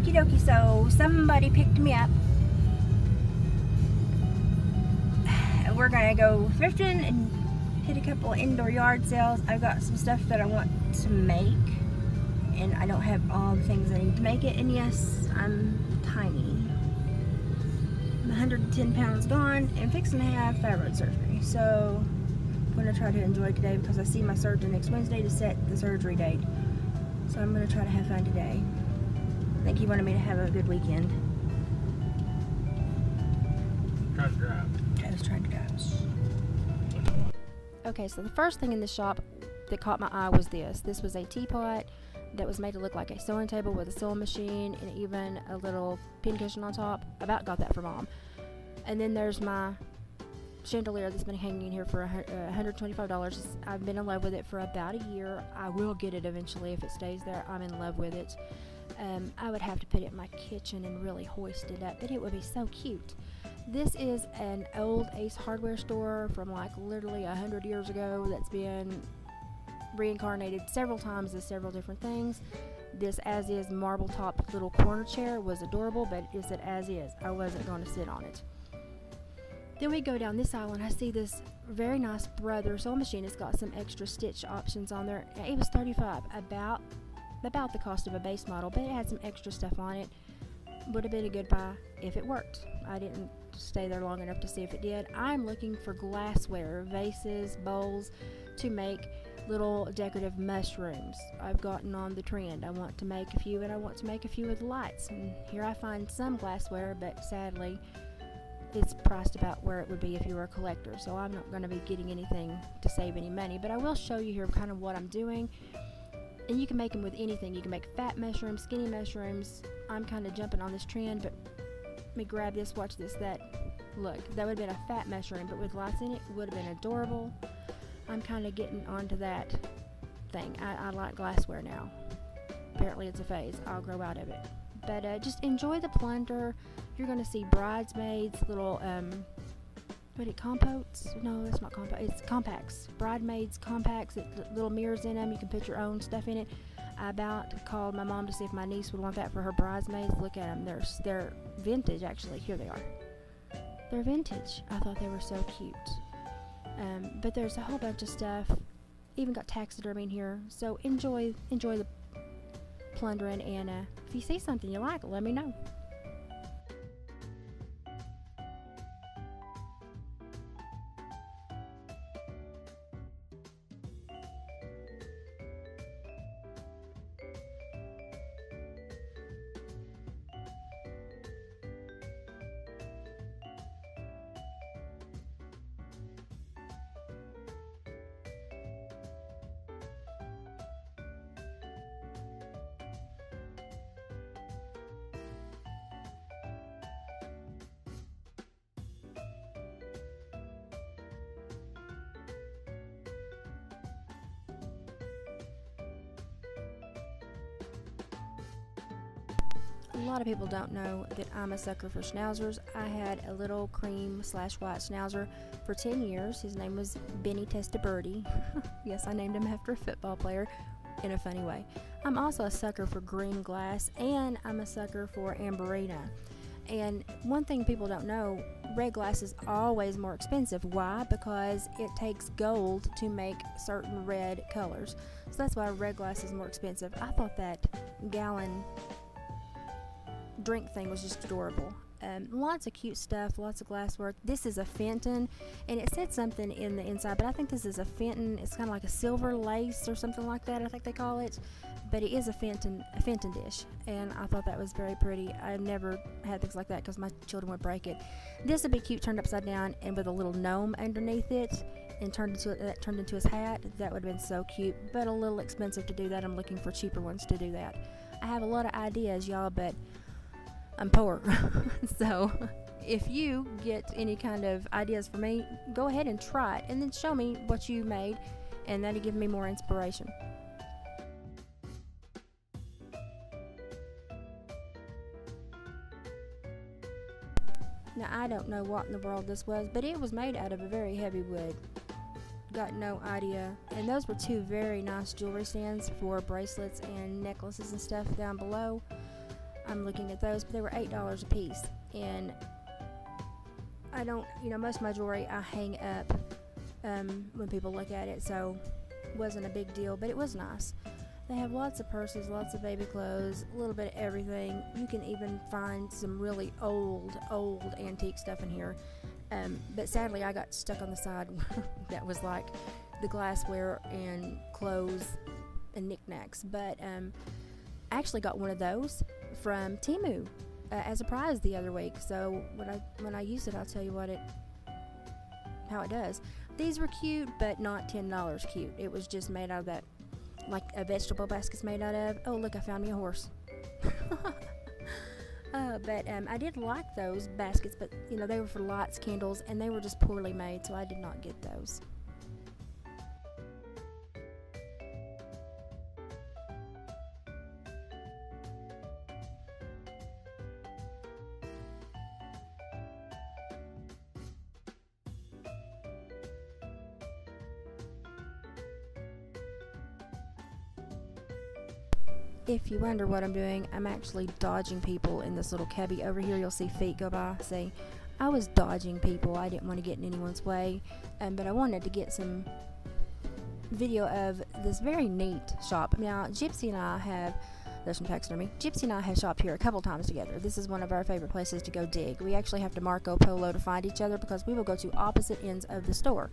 Okie dokie, so somebody picked me up. We're gonna go thrifting and hit a couple of indoor yard sales. I've got some stuff that I want to make, and I don't have all the things I need to make it. And yes, I'm tiny. I'm 110 pounds gone and fixing to have thyroid surgery. So I'm gonna try to enjoy today because I see my surgeon next Wednesday to set the surgery date. So I'm gonna try to have fun today. I think he wanted me to have a good weekend. Trying to drive. I was trying to drive. Okay, so the first thing in the shop that caught my eye was this. This was a teapot that was made to look like a sewing table with a sewing machine and even a little pincushion on top. I about got that for Mom. And then there's my chandelier that's been hanging in here for $125. I've been in love with it for about a year. I will get it eventually if it stays there. I'm in love with it. I would have to put it in my kitchen and really hoist it up, but it would be so cute. This is an old Ace Hardware store from like literally 100 years ago that's been reincarnated several times as several different things. This as is marble top little corner chair was adorable, but it said as is. I wasn't going to sit on it. Then we go down this aisle and I see this very nice Brother sewing machine. It's got some extra stitch options on there. It was $35, about the cost of a base model, but it had some extra stuff on it. Would have been a good buy if it worked. I didn't stay there long enough to see if it did. I'm looking for glassware, vases, bowls to make little decorative mushrooms. I've gotten on the trend. I want to make a few, and I want to make a few with lights. And here I find some glassware, but sadly it's priced about where it would be if you were a collector, so I'm not going to be getting anything to save any money, but I will show you here kind of what I'm doing. And you can make them with anything. You can make fat mushrooms, skinny mushrooms. I'm kind of jumping on this trend, but let me grab this, watch this, that. Look, that would have been a fat mushroom, but with lights in it, would have been adorable. I'm kind of getting onto that thing. I like glassware now. Apparently it's a phase. I'll grow out of it. But just enjoy the plunder. You're going to see bridesmaids, little, compotes? No, that's not compote. It's compacts. Bridesmaids compacts, little mirrors in them. You can put your own stuff in it. I about called my mom to see if my niece would want that for her bridesmaids. Look at them. They're vintage, actually. Here they are. They're vintage. I thought they were so cute. But there's a whole bunch of stuff. Even got taxidermy in here. So enjoy the plundering. And if you see something you like, let me know. A lot of people don't know that I'm a sucker for schnauzers. I had a little cream/white schnauzer for 10 years. His name was Benny Testaverde. Yes, I named him after a football player in a funny way. I'm also a sucker for green glass, and I'm a sucker for Amberina. And one thing people don't know, red glass is always more expensive. Why? Because it takes gold to make certain red colors. So that's why red glass is more expensive. I thought that gallon drink thing was just adorable. Lots of cute stuff, lots of glassware. This is a Fenton, and it said something in the inside, but I think this is a Fenton. It's kind of like a silver lace or something like that, I think they call it. But it is a Fenton dish, and I thought that was very pretty. I've never had things like that because my children would break it. This would be cute turned upside down and with a little gnome underneath it, and turned into his hat. That would have been so cute, but a little expensive to do that. I'm looking for cheaper ones to do that. I have a lot of ideas, y'all, but I'm poor. So if you get any kind of ideas for me, go ahead and try it and then show me what you made, and that'll give me more inspiration. Now I don't know what in the world this was, but it was made out of a very heavy wood. Got no idea. And those were two very nice jewelry stands for bracelets and necklaces and stuff down below. I'm looking at those, but they were $8 a piece. And I don't, most of my jewelry I hang up when people look at it, so it wasn't a big deal, but it was nice. They have lots of purses, lots of baby clothes, a little bit of everything. You can even find some really old antique stuff in here. But sadly, I got stuck on the side that was like the glassware and clothes and knickknacks. But I actually got one of those from Temu as a prize the other week. So when I use it, I'll tell you how it does. These were cute, but not $10 cute. It was just made out of that, like a vegetable basket's made out of. Oh, look, I found me a horse. But I did like those baskets, but they were for lights, candles, and they were just poorly made, so I did not get those. If you wonder what I'm doing, I'm actually dodging people in this little cubby over here. You'll see feet go by. See, I was dodging people. I didn't want to get in anyone's way, but I wanted to get some video of this very neat shop. Now, Gypsy and I have, there's some taxidermy. Gypsy and I have shopped here a couple times together. This is one of our favorite places to go dig. We actually have to Marco Polo to find each other because we will go to opposite ends of the store.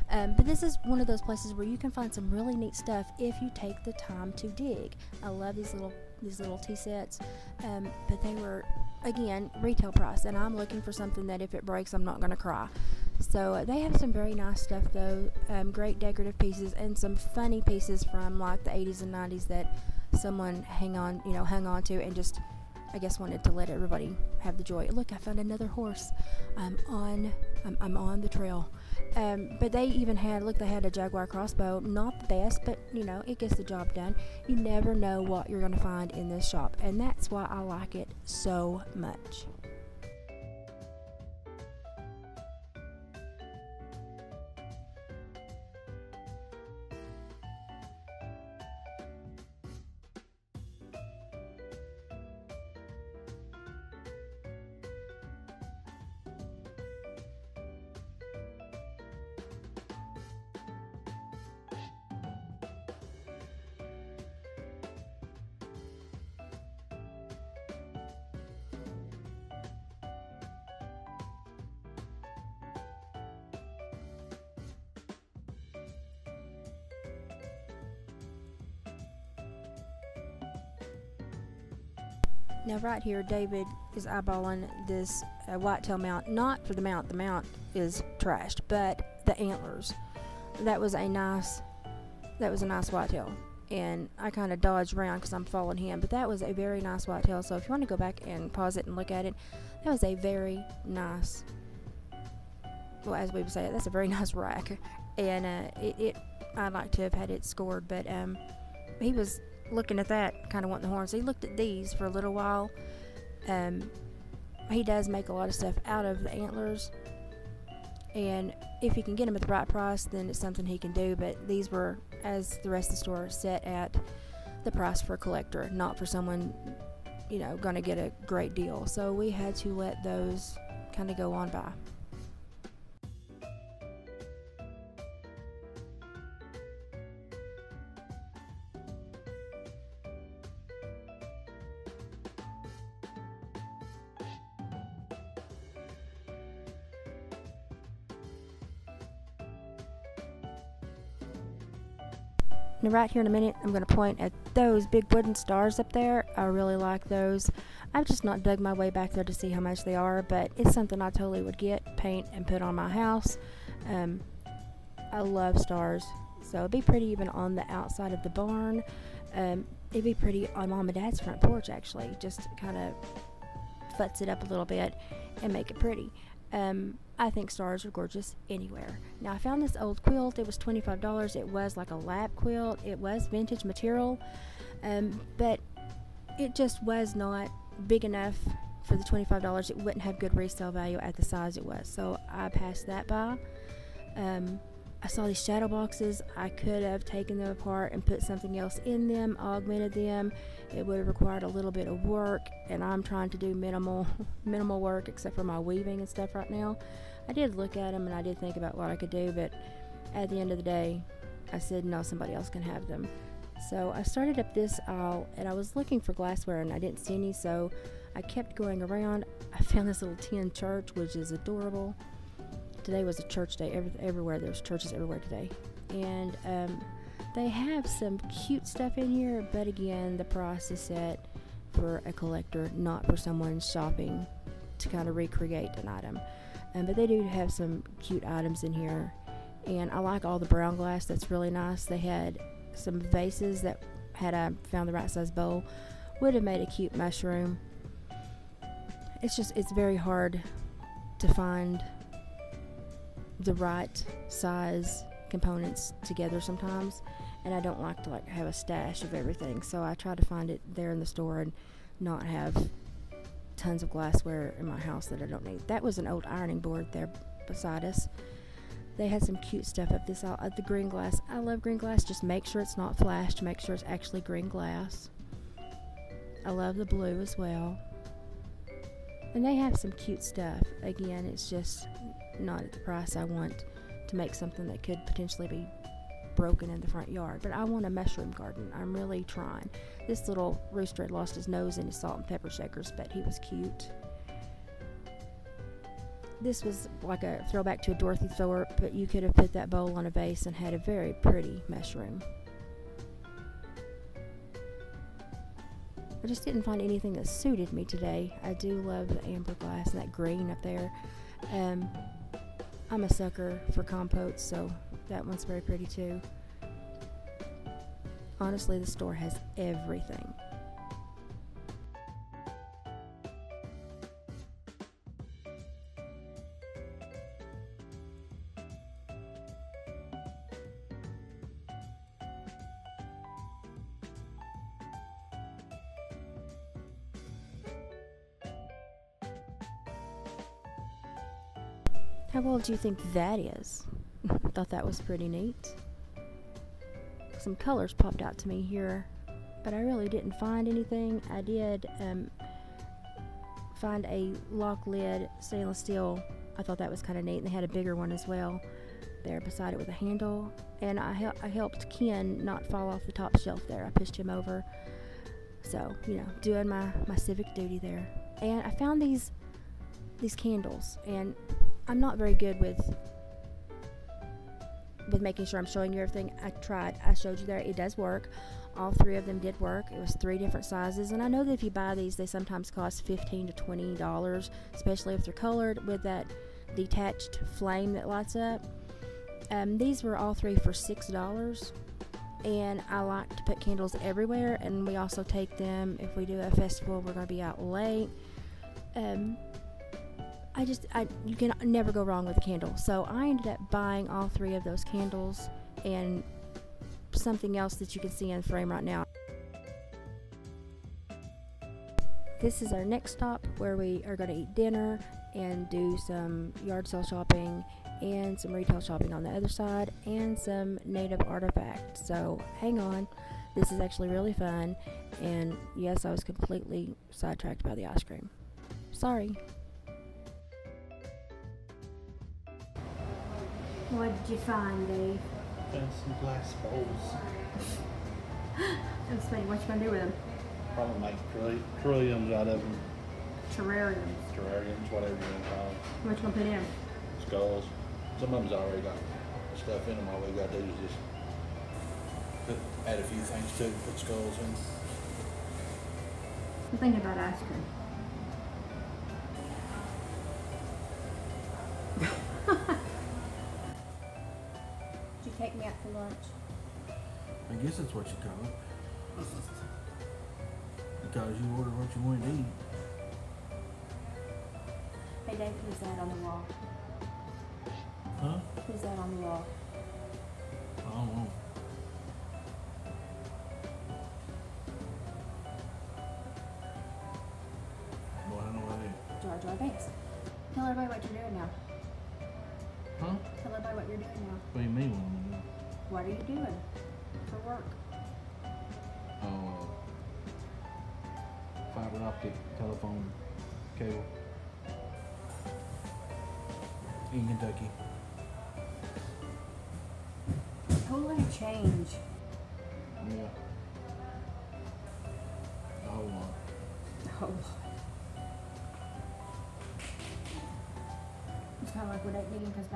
But this is one of those places where you can find some really neat stuff if you take the time to dig. I love these little tea sets, but they were, again, retail price, and I'm looking for something that if it breaks, I'm not going to cry. So they have some very nice stuff though, great decorative pieces, and some funny pieces from like the 80s and 90s that someone hung on to and just, I guess, wanted to let everybody have the joy. Look, I found another horse. I'm on the trail. But they even had, look, they had a Jaguar crossbow. Not the best, but it gets the job done. You never know what you're going to find in this shop, and that's why I like it so much. Now right here, David is eyeballing this whitetail mount. Not for the mount is trashed, but the antlers. That was a nice whitetail, and I kind of dodged around because I'm following him. But that was a very nice whitetail. So if you want to go back and pause it and look at it, that was a very nice. Well, as we would say, that's a very nice rack, and I'd like to have had it scored, but he was looking at that, kind of wanting the horns. He looked at these for a little while. He does make a lot of stuff out of the antlers, and if you can get them at the right price, then it's something he can do. But these were, as the rest of the store, set at the price for a collector, not for someone going to get a great deal. So we had to let those kind of go on by. Now right here in a minute, I'm going to point at those big wooden stars up there. I really like those. I've just not dug my way back there to see how much they are, but it's something I totally would get, paint, and put on my house. I love stars, so it'd be pretty even on the outside of the barn. It'd be pretty on Mom and Dad's front porch, actually. Just kind of futz it up a little bit and make it pretty. I think stars are gorgeous anywhere. Now I found this old quilt. It was $25. It was like a lap quilt. It was vintage material, but it just was not big enough for the $25. It wouldn't have good resale value at the size it was, so I passed that by. I saw these shadow boxes. I could have taken them apart and put something else in them, augmented them. It would have required a little bit of work, and I'm trying to do minimal work except for my weaving and stuff right now. I did look at them and I did think about what I could do, but at the end of the day, I said no, somebody else can have them. So I started up this aisle and I was looking for glassware and I didn't see any, so I kept going around. I found this little tin church, which is adorable. Today was a church day. Everywhere there's churches everywhere today, and they have some cute stuff in here, but again, the price is set for a collector, not for someone shopping to kind of recreate an item. But they do have some cute items in here, and I like all the brown glass. That's really nice. They had some vases that, had I found the right size bowl, would have made a cute mushroom. It's very hard to find the right size components together sometimes, and I don't like to have a stash of everything, so I try to find it there in the store and not have tons of glassware in my house that I don't need. That was an old ironing board there beside us. They had some cute stuff up this aisle. The green glass, I love green glass. Just make sure it's not flashed, make sure it's actually green glass. I love the blue as well, and they have some cute stuff. Again, it's just not at the price I want to make something that could potentially be broken in the front yard. But I want a mushroom garden. I'm really trying. This little rooster had lost his nose in his salt and pepper shakers, but he was cute. This was like a throwback to a Dorothy Thorpe, but you could have put that bowl on a vase and had a very pretty mushroom. I just didn't find anything that suited me today. I do love the amber glass and that green up there. I'm a sucker for compotes, so that one's very pretty too. Honestly, the store has everything. How well do you think that is? Thought that was pretty neat. Some colors popped out to me here, but I really didn't find anything. I did find a lock lid stainless steel. I thought that was kind of neat, and they had a bigger one as well there beside it with a handle. And I helped Ken not fall off the top shelf there. I pushed him over, so doing my civic duty there. And I found these candles, and I'm not very good with making sure I'm showing you everything. I tried. I showed you there. It does work. All three of them did work. It was 3 different sizes, and I know that if you buy these, they sometimes cost $15 to $20, especially if they're colored with that detached flame that lights up. These were all 3 for $6, and I like to put candles everywhere, and we also take them if we do a festival. We're going to be out late. You can never go wrong with a candle. So I ended up buying all 3 of those candles and something else that you can see in the frame right now. This is our next stop, where we are going to eat dinner and do some yard sale shopping and some retail shopping on the other side and some native artifacts. So hang on. This is actually really fun. And yes, I was completely sidetracked by the ice cream. Sorry. What did you find, Dave? Found some glass bowls. That's funny. What you gonna do with them? Probably make terrariums out of them. Terrariums. Terrariums, whatever you want to call them. What you gonna put in? Skulls. Some of them's already got stuff in them. All we got to do is just add a few things to it, put skulls in. I'm thinking about ice cream. Take me out for lunch. I guess that's what you call it. Because you order what you want to eat. Hey Dave, who's that on the wall? Huh? Who's that on the wall? I don't know. Boy, I have no idea. Jar Jar Binks. Tell everybody what you're doing now. Huh? Tell everybody what you're doing now. What do you mean what I'm doing? What are you doing for work? Fiber optic telephone cable in Kentucky. Whole lot of change. Yeah. A whole lot. Oh. It's kind of like with that digging, because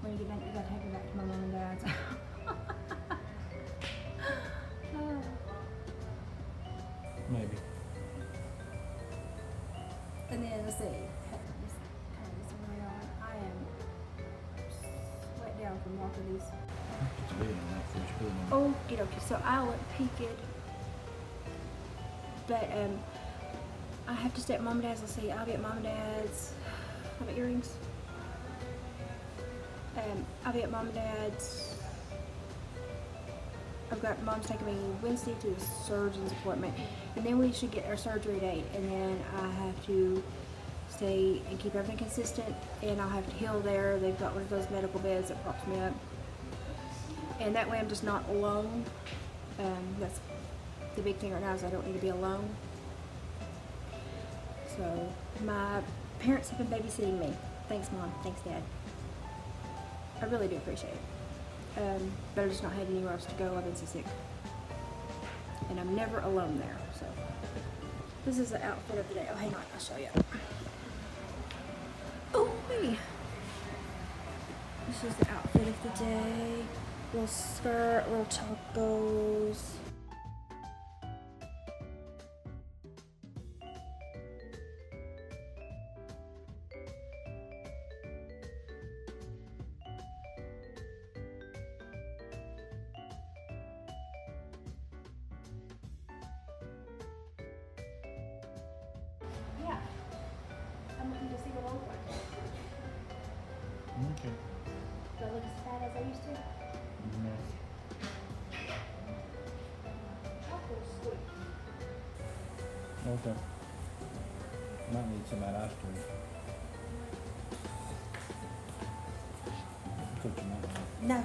when you get done, you gotta take it back to my mom and dad's. Maybe. And then let's see. I am sweat down from walking these. It's big enough for you to put Oh, okay. So I went peeked, but I have to stay at mom and dad's. Let's see. I'll be at mom and dad's. How about earrings? I'll be at mom and dad's. I've got mom's taking me Wednesday to the surgeon's appointment, and then we should get our surgery date, and then I have to stay and keep everything consistent, and I'll have to heal there. They've got one of those medical beds that props me up, and that way I'm just not alone. That's the big thing right now, is I don't need to be alone. So my parents have been babysitting me. Thanks, Mom. Thanks, Dad. I really do appreciate it. But I've just not had anywhere else to go. I've been so sick. And I'm never alone there, so. This is the outfit of the day. Oh, hang on, I'll show you. Oh, hey. This is the outfit of the day. Little skirt, little tacos. Yeah. I'm looking to see what I look like. Okay. Do I look as fat as I used to? No. Chocolate sweet. Okay. Might need some of that ice cream. Cook them out. No.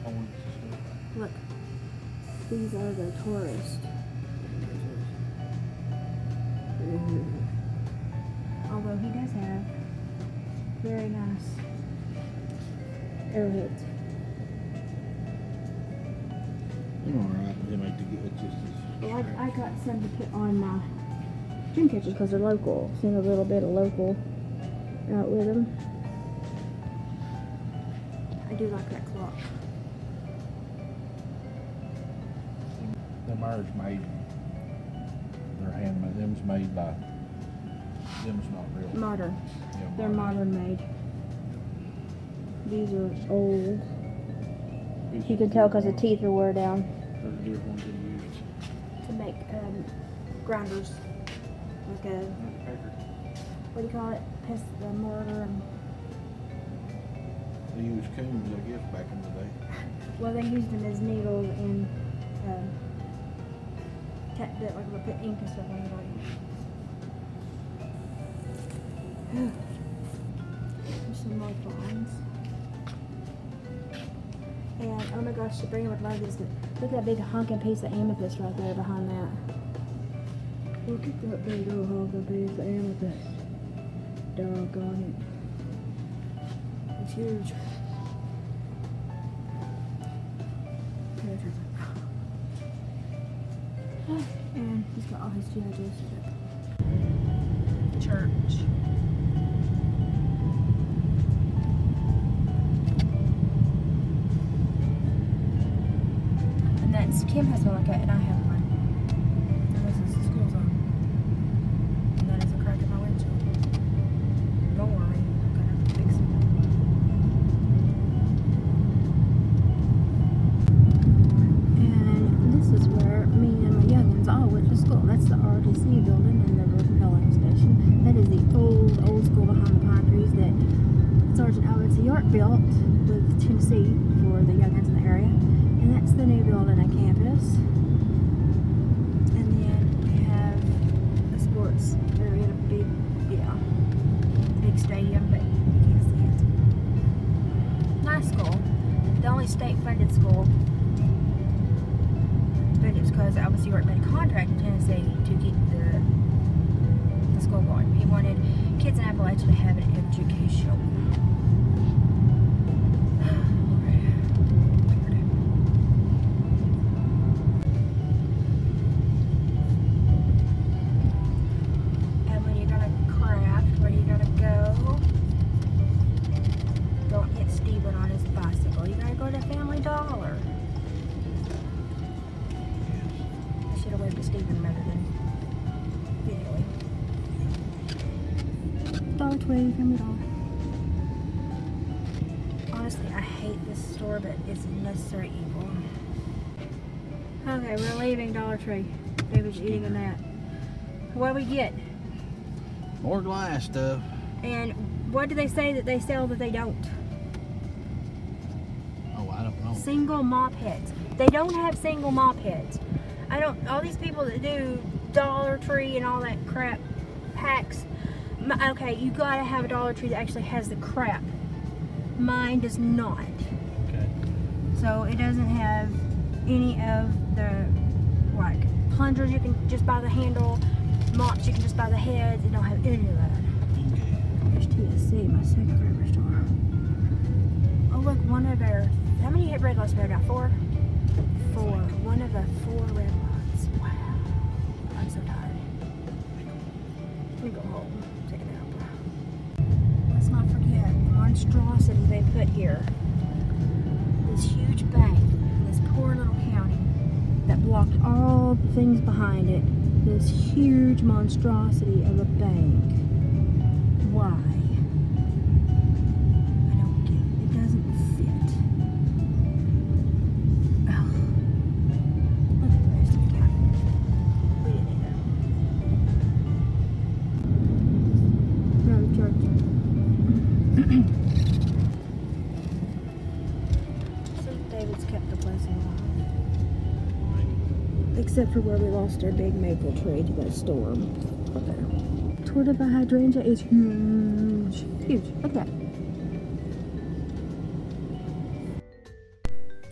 I want this stuff. Look. These are the tourists. Although he does have very nice arrowheads. They're alright. They make the good just as. Well, I got some to put on my dream catchers because they're local. Seen a little bit of local out with them. I do like that clock. Them ours made. They're handmade. Them's made by. Them's not real. Modern. Yeah, They're modern made. These are old. These You can tell because the teeth are wore down. They're the dear ones they used. To make grinders. Like a, what do you call it? The mortar and, They used coons, I guess, back in the day. well, they used them as needles and like we put ink and stuff on the body. There's some more flies. And oh my gosh, Sabrina would love this. Look at that big honking piece of amethyst right there behind that. Look at that big old honking piece of amethyst. Doggone it. It's huge. And he's got all his G.I. Joe stuff. Church. And that's, Kim has one like that, and I have one. And this is the school zone. And that is a crack in my windshield. Don't worry, I'm gonna fix it. And this is where me and my youngins all went to school. That's the RTC building and the repelling station. That is the old school behind the pine trees that Sergeant Albert York built with Tennessee for the youngins in the area. And that's the new building on campus. And then we have a sports area, a big stadium, but you can't see it. I did school. But it was because Albus York made a contract in Tennessee to keep the school going. He wanted kids in Appalachia to have an education. And when you're gonna craft, where you gotta go? Don't hit Steven on his bicycle. You gotta go to Family Dollar. I should have waved to Steven rather than. Anyway. Dollar Tree, Family Dollar. Honestly, I hate this store, but it's a necessary evil. Okay, we're leaving Dollar Tree. David's eating a nut. What do we get? More glass stuff. And what do they say that they sell that they don't? Oh, I don't know. Single mop heads. They don't have single mop heads. All these people that do Dollar Tree and all that crap packs. Okay, you gotta have a Dollar Tree that actually has the crap. Mine does not. Okay. So it doesn't have any of the, like, plungers you can just buy the handle, mops you can just buy the heads. It don't have any of that. Okay. There's TSC, my second favorite store. Oh look, one of our, how many red lights we got? 4? 4. One of the 4 red lights. Wow. I'm so tired. Let me go home. Take a nap. Let's not forget the monstrosity they put here. This huge bank in this poor little county that blocked all the things behind it. This huge monstrosity of a bank. Why? I don't get it. It doesn't fit. Oh. Look at the rest of the county. We didn't need that. No, the church. St. David's kept the place alive. Except for where we lost our big maple tree to that storm. Up there. Tortiva hydrangea is huge. Huge. Look at that.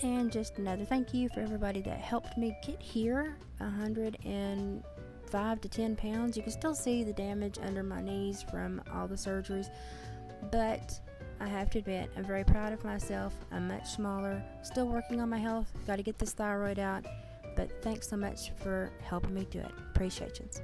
And just another thank you for everybody that helped me get here. 105 to 10 pounds. You can still see the damage under my knees from all the surgeries. But I have to admit, I'm very proud of myself. I'm much smaller. Still working on my health. Got to get this thyroid out. But thanks so much for helping me do it. Appreciations.